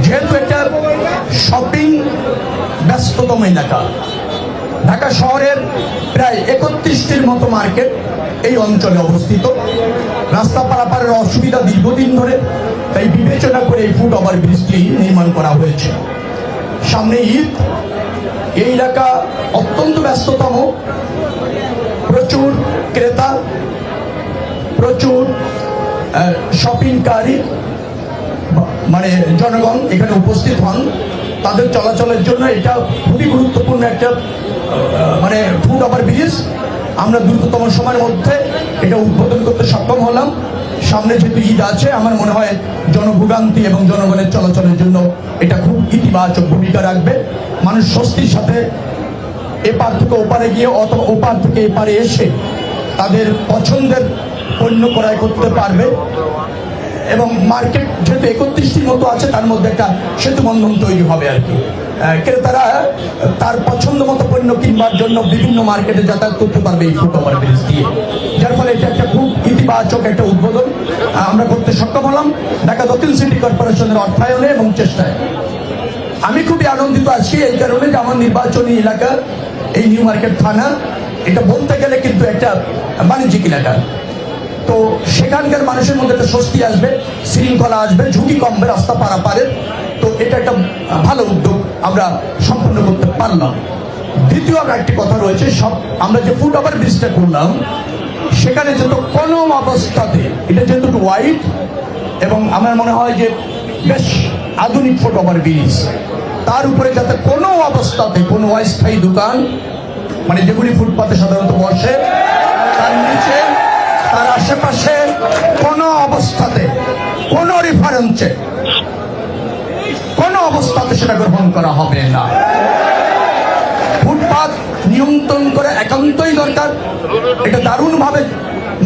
যেহেতু এটা শপিং ব্যস্ততম এলাকা, ঢাকা শহরের প্রায় 31টির মতো মার্কেট এই অঞ্চলে অবস্থিত। রাস্তা পারাপারের অসুবিধা দীর্ঘদিন ধরে, তাই বিবেচনা করে এই ফুট ওভার ব্রিজটি নির্মাণ করা হয়েছে। সামনে ঈদ, এই এলাকা অত্যন্ত ব্যস্ততম, প্রচুর ক্রেতা, প্রচুর শপিংকারী মানে জনগণ এখানে উপস্থিত হন। তাদের চলাচলের জন্য এটা খুবই গুরুত্বপূর্ণ একটা মানে ফুট ওভার ব্রিজ। আমরা দ্রুততম সময়ের মধ্যে এটা উদ্বোধন করতে সক্ষম হলাম। সামনে যেহেতু ঈদ আছে, আমার মনে হয় জনভোগান্তি এবং জনগণের চলাচলের জন্য এটা খুব ইতিবাচক ভূমিকা রাখবে। মানুষ স্বস্তির সাথে এপার থেকে ওপারে গিয়ে অথবা ওপার থেকে এপারে এসে তাদের পছন্দের পণ্য ক্রয় করতে পারবে। এবং মার্কেট যেহেতু 31টির মতো আছে, তার মধ্যে একটা সেতু বন্ধন তৈরি হবে আর কি। ক্রেতারা তার পছন্দ মতো পণ্য কিনবার জন্য বিভিন্ন মার্কেটে যাতায়াত করতে পারবে এই ফুট ওভার ব্রিজ দিয়ে, যার ফলে এটা একটা খুব ইতিবাচক একটা উদ্বোধন আমরা করতে সক্ষম হলাম ঢাকা দক্ষিণ সিটি কর্পোরেশনের অর্থায়নে এবং চেষ্টায়। আমি খুবই আনন্দিত আজকে এই কারণে যে আমার নির্বাচনী এলাকা এই নিউ মার্কেট থানা, এটা বলতে গেলে কিন্তু একটা বাণিজ্যিক এলাকা। তো সেখানকার মানুষের মধ্যে একটা স্বস্তি আসবে, শৃঙ্খলা আসবে, ঝুঁকি কমবে রাস্তা পারাপারের। তো এটা একটা ভালো উদ্যোগ আমরা সম্পন্ন করতে পারলাম। দ্বিতীয় একটি কথা রয়েছে, সব আমরা যে ফুট ওভার ব্রিজটা করলাম সেখানে যেহেতু কোনো অবস্থাতে এটা যেহেতু ওয়াইড এবং আমার মনে হয় যে বেশ আধুনিক ফুট ওভার ব্রিজ, তার উপরে যাতে কোনো অবস্থাতে কোনো অস্থায়ী দোকান মানে যেগুলি ফুটপাতে সাধারণত বসে তার নিচে তার আশেপাশে কোনো অবস্থাতে কোনো রেফারেন্সে কোনো অবস্থাতে সেটা গ্রহণ করা হবে না। ফুটপাত নিয়ন্ত্রণ করে একান্তই দরকার। এটা দারুণভাবে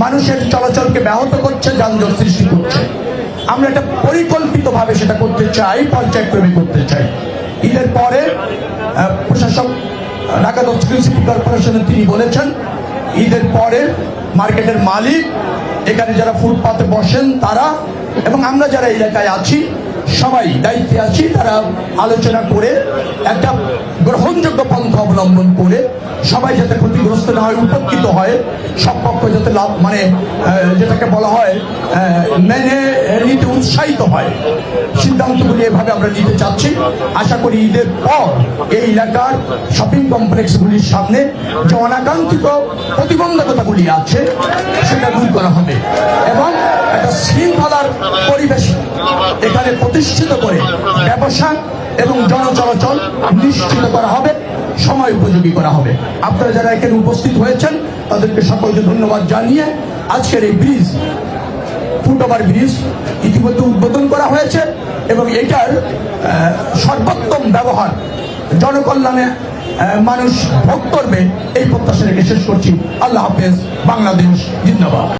মানুষের চলাচলকে ব্যাহত করছে, যানজট সৃষ্টি করছে। আমরা এটা পরিকল্পিতভাবে সেটা করতে চাই, পর্যায়ক্রমে করতে চাই। ঈদের পরে প্রশাসক ঢাকা দক্ষিণ সিটি কর্পোরেশনের তিনি বলেছেন ঈদের পরে মার্কেটের মালিক, এখানে যারা ফুটপাতে বসেন তারা এবং আমরা যারা এলাকায় আছি সবাই দায়িত্বে আছি, তারা আলোচনা করে একটা গ্রহণযোগ্য পন্থা অবলম্বন করে সবাই যাতে ক্ষতিগ্রস্ত না হয়, উপকৃত হয়, সব পক্ষ যাতে লাভ মানে যেটাকে বলা হয় মেনে নিতে উৎসাহিত হয়, সিদ্ধান্তগুলি এভাবে আমরা নিতে চাচ্ছি। আশা করি ঈদের পর এই এলাকার শপিং কমপ্লেক্সগুলির সামনে যে অনাকাঙ্ক্ষিত প্রতিবন্ধকতাগুলি আছে সেটা দূর করা হবে এবং একটা শৃঙ্খলার পরিবেশ এখানে প্রতিষ্ঠিত করে ব্যবসা এবং জনচলাচল নিশ্চিত করা হবে, সময় উপযোগী করা হবে। আপনারা যারা এখানে উপস্থিত হয়েছেন তাদেরকে সকলকে ধন্যবাদ জানিয়ে আজকের এই ব্রিজ ফুট ওভার ব্রিজ ইতিমধ্যে উদ্বোধন করা হয়েছে এবং এটার সর্বোত্তম ব্যবহার জনকল্যাণে মানুষ ভোগ করবে এই প্রত্যাশা রেখে শেষ করছি। আল্লাহ হাফেজ। বাংলাদেশ জিন্দাবাদ।